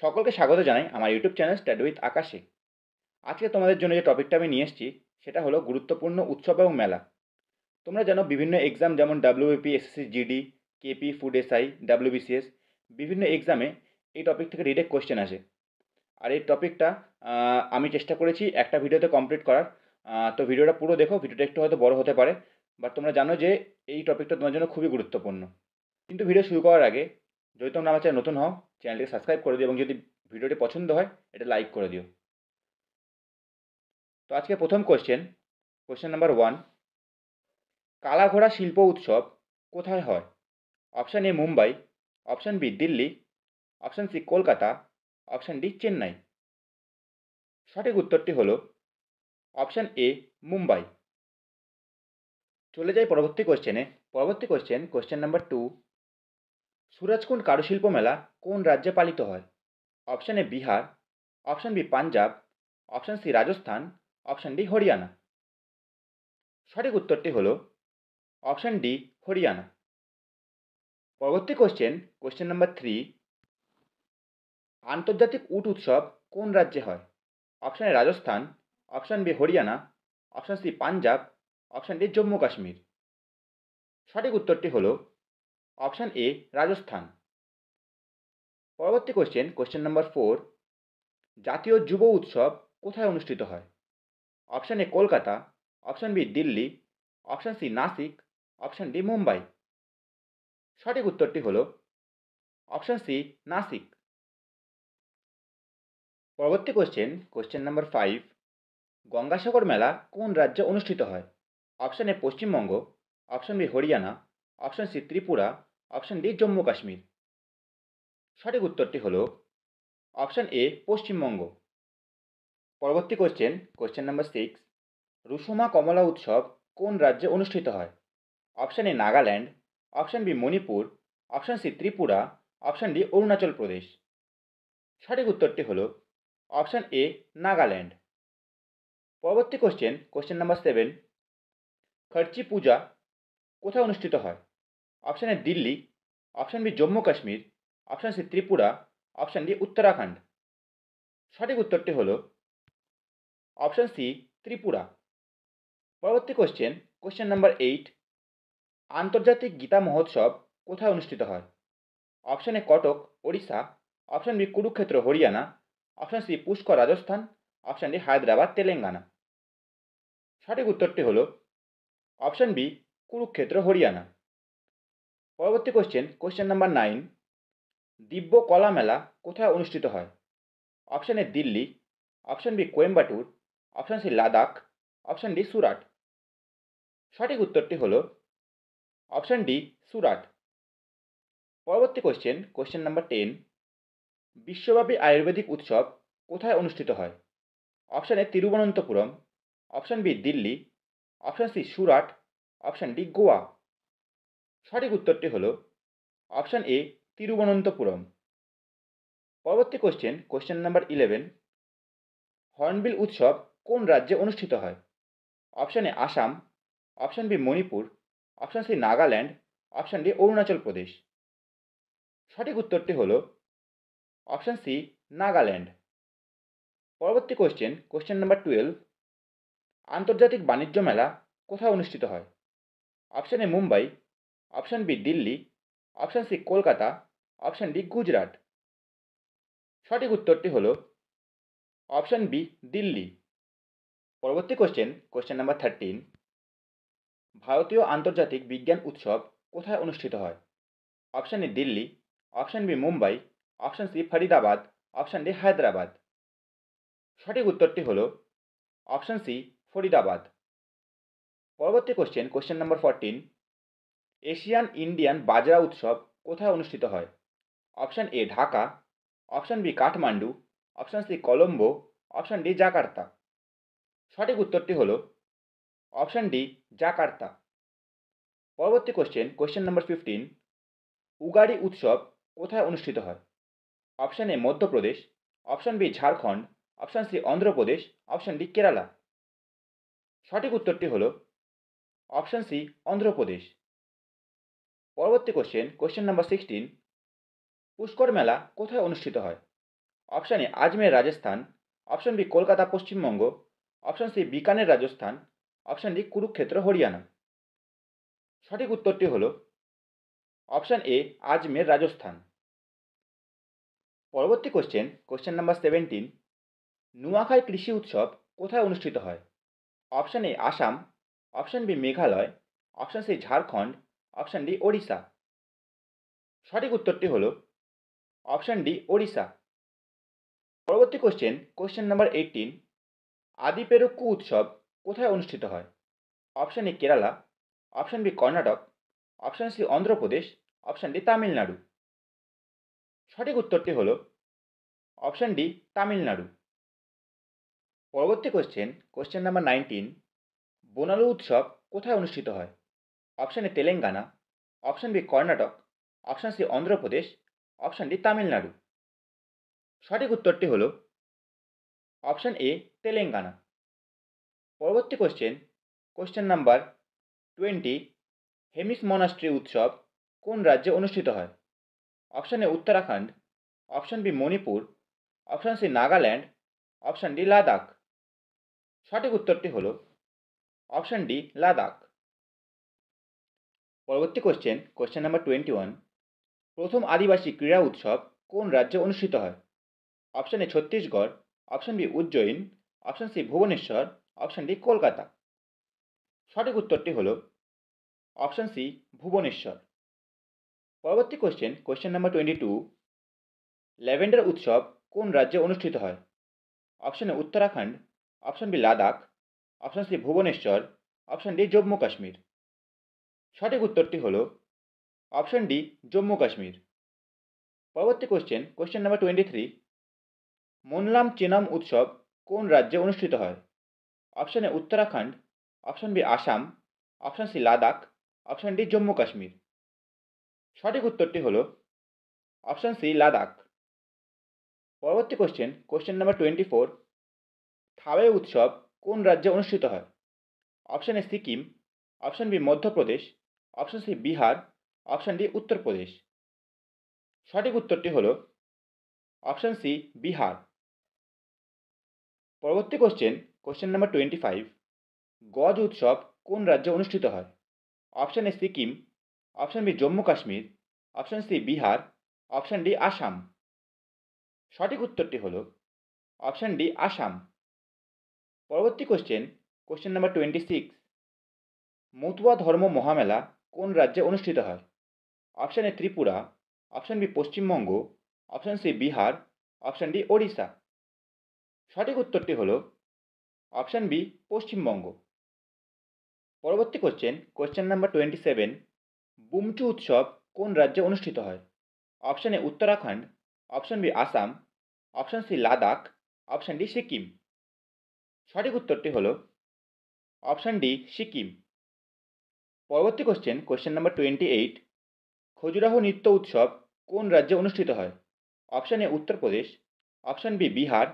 সকলকে স্বাগত জানাই আমার ইউটিউব চ্যানেল স্টাডি উইথ আকাশে। আজকে তোমাদের জন্য যে টপিকটা আমি নিয়ে এসেছি সেটা হলো গুরুত্বপূর্ণ উৎসব এবং মেলা। তোমরা জানো বিভিন্ন এক্সাম যেমন WBP, SSC GD, KP, food SI, WBCS বিভিন্ন এক্সামে এই টপিক থেকে রিটেক কোশ্চেন আসে। আর এই টপিকটা আমি চেষ্টা করেছি একটা ভিডিওতে কমপ্লিট করার। তো ভিডিওটা পুরো দেখো, ভিডিওটা একটু হয়তো বড় হতে পারে, বাট তোমরা জানো যে এই টপিকটা তোমার জন্য খুবই গুরুত্বপূর্ণ। কিন্তু ভিডিও শুরু করার আগে যদি তোমরা আমার চ্যানেল নতুন হও, চ্যানেলটিকে সাবস্ক্রাইব করে দিও এবং যদি ভিডিওটি পছন্দ হয় এটা লাইক করে দিও। তো আজকে প্রথম কোশ্চেন নাম্বার 1, কালাঘোড়া শিল্প উৎসব কোথায় হয়? Option A Mumbai, option B Delhi, option C Kolkata, option D Chennai. সঠিক উত্তরটি হলো অপশান এ মুম্বাই। চলে যাই পরবর্তী কোশ্চেন নাম্বার 2, সুরজকুন্ড কারুশিল্প মেলা কোন রাজ্যে পালিত হয়? Option A Bihar, option B Punjab, option C Rajasthan, option D Haryana. সঠিক উত্তরটি হলো অপশান ডি হরিয়ানা। পরবর্তী কোশ্চেন নাম্বার 3, আন্তর্জাতিক উট উৎসব কোন রাজ্যে হয়? Option A Rajasthan, option B Haryana, option C Punjab, option D Jammu Kashmir. সঠিক উত্তরটি হলো অপশান এ রাজস্থান। পরবর্তী কোশ্চেন নাম্বার 4, জাতীয় যুব উৎসব কোথায় অনুষ্ঠিত হয়? Option A Kolkata, option B Delhi, option C Nashik, option D Mumbai. সঠিক উত্তরটি হলো অপশান সি নাসিক। পরবর্তী কোশ্চেন নাম্বার 5, গঙ্গাসাগর মেলা কোন রাজ্যে অনুষ্ঠিত হয়? Option A Paschimbanga, option B Haryana, option C Tripura, option D Jammu Kashmir. সঠিক উত্তরটি হলো অপশান এ পশ্চিমবঙ্গ। পরবর্তী কোশ্চেন নাম্বার 6, রুসুমা কমলা উৎসব কোন রাজ্যে অনুষ্ঠিত হয়? Option A Nagaland, option B Manipur, option C Tripura, option D Arunachal Pradesh. সঠিক উত্তরটি হলো অপশান এ নাগাল্যান্ড। পরবর্তী কোশ্চেন নাম্বার 7, খরচি পূজা কোথায় অনুষ্ঠিত হয়? Option A Delhi, option B Jammu Kashmir, option C Tripura, option D Uttarakhand. সঠিক উত্তরটি হলো অপশান সি ত্রিপুরা। পরবর্তী কোশ্চেন নাম্বার 8, আন্তর্জাতিক গীতা মহোৎসব কোথায় অনুষ্ঠিত হয়? Option A Cuttack, Odisha, option B Kurukshetra, Haryana, option C Pushkar, Rajasthan, option D Hyderabad, Telangana. সঠিক উত্তরটি হলো অপশান বি কুরুক্ষেত্র, হরিয়ানা। পরবর্তী কোশ্চেন নাম্বার 9, দিব্য কলা মেলা কোথায় অনুষ্ঠিত হয়? Option A Delhi, option B Coimbatore, option C Ladakh, option D Surat. সঠিক উত্তরটি হলো অপশান ডি সুরাট। পরবর্তী কোশ্চেন নাম্বার 10, বিশ্বব্যাপী আয়ুর্বেদিক উৎসব কোথায় অনুষ্ঠিত হয়? Option A Thiruvananthapuram, option B Delhi, option C Surat, option D Goa. সঠিক উত্তরটি হলো অপশান এ তিরুবনন্তপুরম। পরবর্তী কোশ্চেন নাম্বার 11, হর্নবিল উৎসব কোন রাজ্যে অনুষ্ঠিত হয়? Option A Assam, option B Manipur, option C Nagaland, option D Arunachal Pradesh. সঠিক উত্তরটি হলো অপশান সি নাগাল্যান্ড। পরবর্তী কোশ্চেন নাম্বার 12, আন্তর্জাতিক বাণিজ্য মেলা কোথায় অনুষ্ঠিত হয়? Option A Mumbai, option B Delhi, option C Kolkata, option D Gujarat. সঠিক উত্তরটি হলো অপশান বি দিল্লি। পরবর্তী কোশ্চেন নাম্বার 13, ভারতীয় আন্তর্জাতিক বিজ্ঞান উৎসব কোথায় অনুষ্ঠিত হয়? Option A Delhi, option B Mumbai, option C Faridabad, option D Hyderabad. সঠিক উত্তরটি হলো অপশান সি ফরিদাবাদ। পরবর্তী কোশ্চেন নাম্বার 14, এশিয়ান ইন্ডিয়ান বাজরা উৎসব কোথায় অনুষ্ঠিত হয়? Option A Dhaka, option B Kathmandu, option C Colombo, option D Jakarta. সঠিক উত্তরটি হলো অপশান ডি জাকার্তা। পরবর্তী কোশ্চেন নাম্বার 15, উগাড়ি উৎসব কোথায় অনুষ্ঠিত হয়? Option A Madhya Pradesh, option B Jharkhand, option C Andhra Pradesh, option D Kerala. সঠিক উত্তরটি হলো অপশান সি অন্ধ্রপ্রদেশ। পরবর্তী কোশ্চেন নাম্বার 16, পুষ্কর মেলা কোথায় অনুষ্ঠিত হয়? Option A Ajmer Rajasthan, option B Kolkata Paschimbanga, option C Bikaner Rajasthan, option D Kurukshetra Haryana. সঠিক উত্তরটি হল অপশান এ আজমের রাজস্থান। পরবর্তী কোশ্চেন নাম্বার 17, নুয়াখাই কৃষি উৎসব কোথায় অনুষ্ঠিত হয়? Option A Assam, option B Meghalaya, option C Jharkhand, option D Odisha. সঠিক উত্তরটি হল অপশান ডি ওড়িশা। পরবর্তী কোশ্চেন নাম্বার 18, আদিপেরুক্কু উৎসব কোথায় অনুষ্ঠিত হয়? Option A Kerala, option B Karnataka, option C Andhra Pradesh, option D Tamil Nadu. সঠিক উত্তরটি হল অপশান ডি তামিলনাড়ু। পরবর্তী কোশ্চেন নাম্বার 19, বোনালু উৎসব কোথায় অনুষ্ঠিত হয়? Option A Telangana, option B Karnataka, option C Andhra Pradesh, option D Tamil Nadu. সঠিক উত্তরটি হল অপশান এ তেলেঙ্গানা। পরবর্তী কোশ্চেন নাম্বার 20, হেমিস মনাস্ট্রি উৎসব কোন রাজ্যে অনুষ্ঠিত হয়? Option A Uttarakhand, option B Manipur, option C Nagaland, option D Ladakh. সঠিক উত্তরটি হল অপশান ডি লাদাখ। পরবর্তী কোশ্চেন নাম্বার 21, প্রথম আদিবাসী ক্রীড়া উৎসব কোন রাজ্যে অনুষ্ঠিত হয়? Option A Chhattisgarh, option B Ujjain, option C Bhubaneswar, option D Kolkata. সঠিক উত্তরটি হল অপশান সি ভুবনেশ্বর। পরবর্তী কোশ্চেন নাম্বার 22, ল্যাভেন্ডার উৎসব কোন রাজ্যে অনুষ্ঠিত হয়? Option A Uttarakhand, option B Ladakh, option C Bhubaneswar, option D Jammu Kashmir. সঠিক উত্তরটি হল অপশান ডি জম্মু কাশ্মীর। পরবর্তী কোশ্চেন নাম্বার 23, মোনলাম চেনাম উৎসব কোন রাজ্যে অনুষ্ঠিত হয়? Option A Uttarakhand, option B Assam, option C Ladakh, option D Jammu Kashmir. সঠিক উত্তরটি হল অপশান সি লাদাখ। পরবর্তী কোশ্চেন নাম্বার 24, থাওয়ে উৎসব কোন রাজ্যে অনুষ্ঠিত হয়? Option A Sikkim, option B Madhya Pradesh, option C Bihar, option D Uttar Pradesh. সঠিক উত্তরটি হল অপশান সি বিহার। পরবর্তী কোশ্চেন নাম্বার 25, গজ উৎসব কোন রাজ্যে অনুষ্ঠিত হয়? Option A Sikkim, option B Jammu Kashmir, option C Bihar, option D Assam. সঠিক উত্তরটি হল অপশান ডি আসাম। পরবর্তী কোশ্চেন নাম্বার 26, মতুয়া ধর্ম মহামেলা কোন রাজ্যে অনুষ্ঠিত হয়? Option A Tripura, option B Paschim Banga, option C Bihar, option D Odisha. সঠিক উত্তরটি হল অপশান বি পশ্চিমবঙ্গ। পরবর্তী কোশ্চেন নাম্বার 27, বুমচু উৎসব কোন রাজ্যে অনুষ্ঠিত হয়? Option A Uttarakhand, option B Assam, option C Ladakh, option D Sikkim. সঠিক উত্তরটি হল অপশান ডি সিকিম। পরবর্তী কোশ্চেন নাম্বার 28, খজুরাহো নৃত্য উৎসব কোন রাজ্যে অনুষ্ঠিত হয়? Option A Uttar Pradesh, option B Bihar,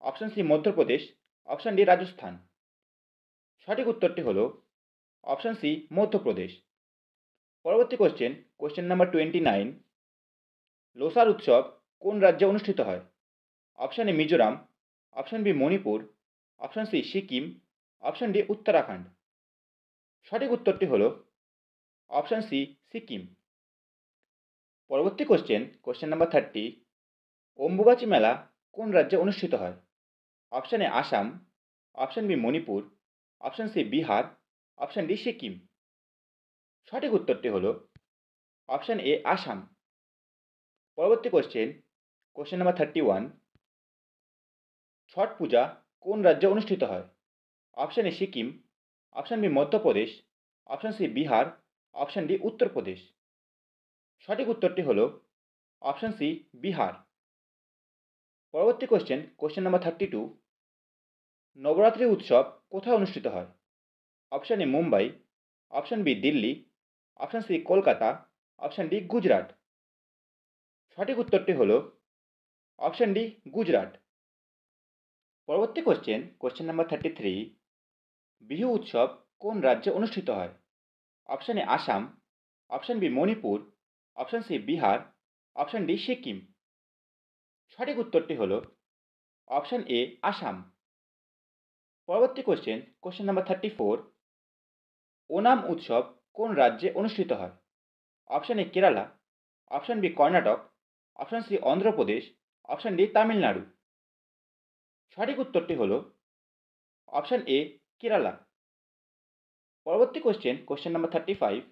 option C Madhya Pradesh, option D Rajasthan. সঠিক উত্তরটি হল অপশান সি মধ্যপ্রদেশ। পরবর্তী কোশ্চেন নাম্বার 29, লোসার উৎসব কোন রাজ্যে অনুষ্ঠিত হয়? Option A Mizoram, option B Manipur, option C Sikkim, option D Uttarakhand. সঠিক উত্তরটি হল অপশান সি সিকিম। পরবর্তী কোশ্চেন নাম্বার 30, অম্বুবাচী মেলা কোন রাজ্যে অনুষ্ঠিত হয়? Option A Assam, option B Manipur, option C Bihar, option D Sikkim. সঠিক উত্তরটি হল অপশান এ আসাম। পরবর্তী কোশ্চেন নাম্বার 31, ছট পূজা কোন রাজ্যে অনুষ্ঠিত হয়? Option A Sikkim, option B Madhya Pradesh, option C Bihar, option D Uttar Pradesh. সঠিক উত্তরটি হল অপশান সি বিহার। পরবর্তী কোশ্চেন নাম্বার 32, নবরাত্রি উৎসব কোথায় অনুষ্ঠিত হয়? Option A Mumbai, option B Delhi, option C Kolkata, option D Gujarat. সঠিক উত্তরটি হল অপশান ডি গুজরাট। পরবর্তী কোশ্চেন নাম্বার 33, বিহু উৎসব কোন রাজ্যে অনুষ্ঠিত হয়? Option A Assam, option B Manipur, option C Bihar, option D Sikkim. সঠিক উত্তরটি হলো অপশান এ আসাম। পরবর্তী কোশ্চেন নাম্বার 34। ওনাম উৎসব কোন রাজ্যে অনুষ্ঠিত হয়? Option A Kerala, option B Karnataka, option C Andhra Pradesh, option D Tamil Nadu. সঠিক উত্তরটি হলো অপশান এ কেরালা। পরবর্তী কোশ্চেন নাম্বার 35।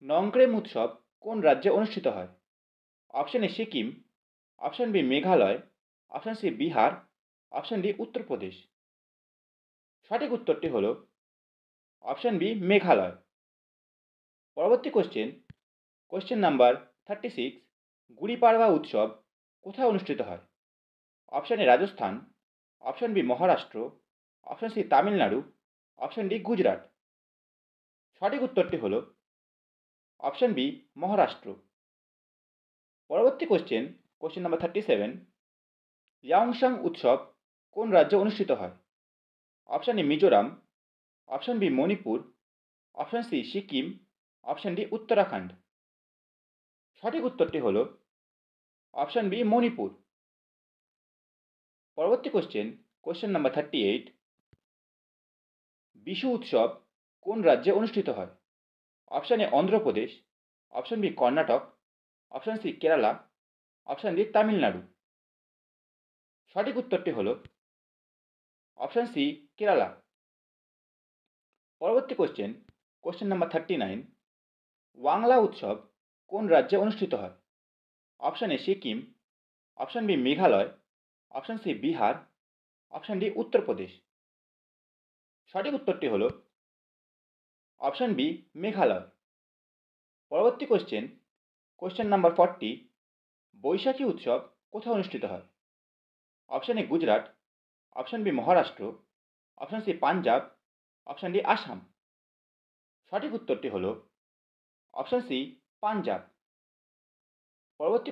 নংক্রেম উৎসব কোন রাজ্যে অনুষ্ঠিত হয়? Option A Sikkim, option B Meghalaya, option C Bihar, option D Uttar Pradesh. সঠিক উত্তরটি হলো অপশান বি মেঘালয়। পরবর্তী কোশ্চেন নাম্বার 36। গুড়ি পাড়ওয়া উৎসব কোথায় অনুষ্ঠিত হয়? Option A Rajasthan, option B Maharashtra, option C Tamil Nadu, option D Gujarat. সঠিক উত্তরটি হলো অপশান বি মহারাষ্ট্র। পরবর্তী কোশ্চেন নাম্বার 37। ইয়াংসাং উৎসব কোন রাজ্যে অনুষ্ঠিত হয়? Option A Mizoram, option B Manipur, option C Sikkim, option D Uttarakhand. সঠিক উত্তরটি হলো অপশান বি মণিপুর। পরবর্তী কোশ্চেন নাম্বার 38। বিশু উৎসব কোন রাজ্যে অনুষ্ঠিত হয়? Option A Andhra Pradesh, option B Karnataka, option C Kerala, option D Tamil Nadu. সঠিক উত্তরটি হলো অপশান সি কেরালা। পরবর্তী কোশ্চেন নাম্বার 39। ওয়াংলা উৎসব কোন রাজ্যে অনুষ্ঠিত হয়? Option A Sikkim, option B Meghalaya, option C Bihar, option D Uttar Pradesh. সঠিক উত্তরটি হলো অপশান বি মেঘালয়। পরবর্তী কোশ্চেন নাম্বার 40। বৈশাখী উৎসব কোথায় অনুষ্ঠিত হয়? Option A Gujarat, option B Maharashtra, option C Punjab, option D Assam. সঠিক উত্তরটি হলো অপশান সি পাঞ্জাব। পরবর্তী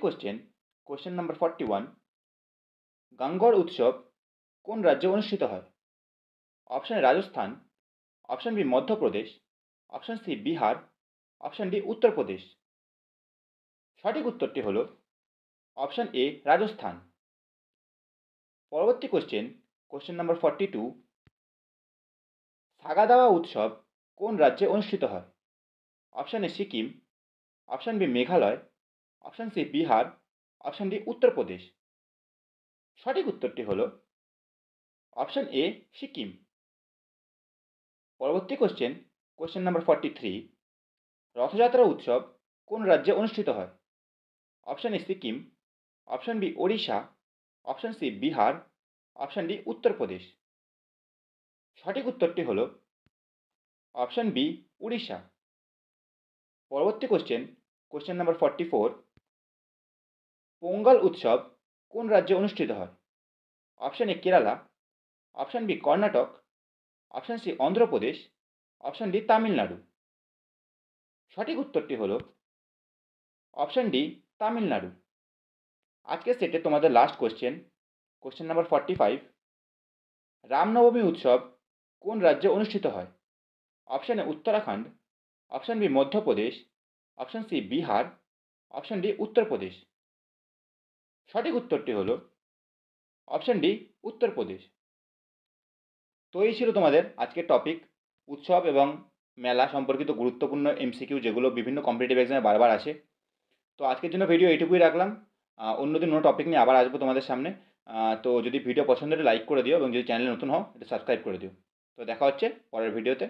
কোশ্চেন নাম্বার 41। গাঙ্গর উৎসব কোন রাজ্যে অনুষ্ঠিত হয়? Option A Rajasthan, option B Madhya Pradesh, option C Bihar, option D Uttar Pradesh. সঠিক উত্তরটি হলো অপশান এ রাজস্থান। পরবর্তী কোশ্চেন নাম্বার 42। সাগা দাওয়া উৎসব কোন রাজ্যে অনুষ্ঠিত হয়? Option A Sikkim, option B Meghalaya, option C Bihar, option D Uttar Pradesh. সঠিক উত্তরটি হলো অপশান এ সিকিম। পরবর্তী কোশ্চেন নাম্বার 43। রথযাত্রা উৎসব কোন রাজ্যে অনুষ্ঠিত হয়? Option A Sikkim, option B Odisha, option C Bihar, option D Uttar Pradesh. সঠিক উত্তরটি হলো অপশান বি উড়িষ্যা। পরবর্তী কোশ্চেন নাম্বার 44। পোঙ্গল উৎসব কোন রাজ্যে অনুষ্ঠিত হয়? Option A Kerala, option B Karnataka, option C Andhra Pradesh, option D Tamil Nadu. সঠিক উত্তরটি হলো অপশান ডি তামিলনাড়ু। আজকের সেটে তোমাদের লাস্ট কোশ্চেন নাম্বার 45। রামনবমী উৎসব কোন রাজ্যে অনুষ্ঠিত হয়? Option A Uttarakhand, option B Madhya Pradesh, option C Bihar, option D Uttar Pradesh. সঠিক উত্তরটি হলো অপশান ডি উত্তরপ্রদেশ। তো এই ছিল তোমাদের আজকের টপিক, উৎসব এবং মেলা সম্পর্কিত গুরুত্বপূর্ণ এমসিকিউ যেগুলো বিভিন্ন কম্পিটিটিভ এক্সামে বারবার আসে। তো আজকের জন্য ভিডিও এইটুকুই রাখলাম। অন্যদিন অন্য টপিক নিয়ে আবার আসবো তোমাদের সামনে। তো যদি ভিডিও পছন্দ হলে লাইক করে দিও এবং যদি চ্যানেলে নতুন হও এটা সাবস্ক্রাইব করে দিও। তো দেখা হচ্ছে পরের ভিডিওতে।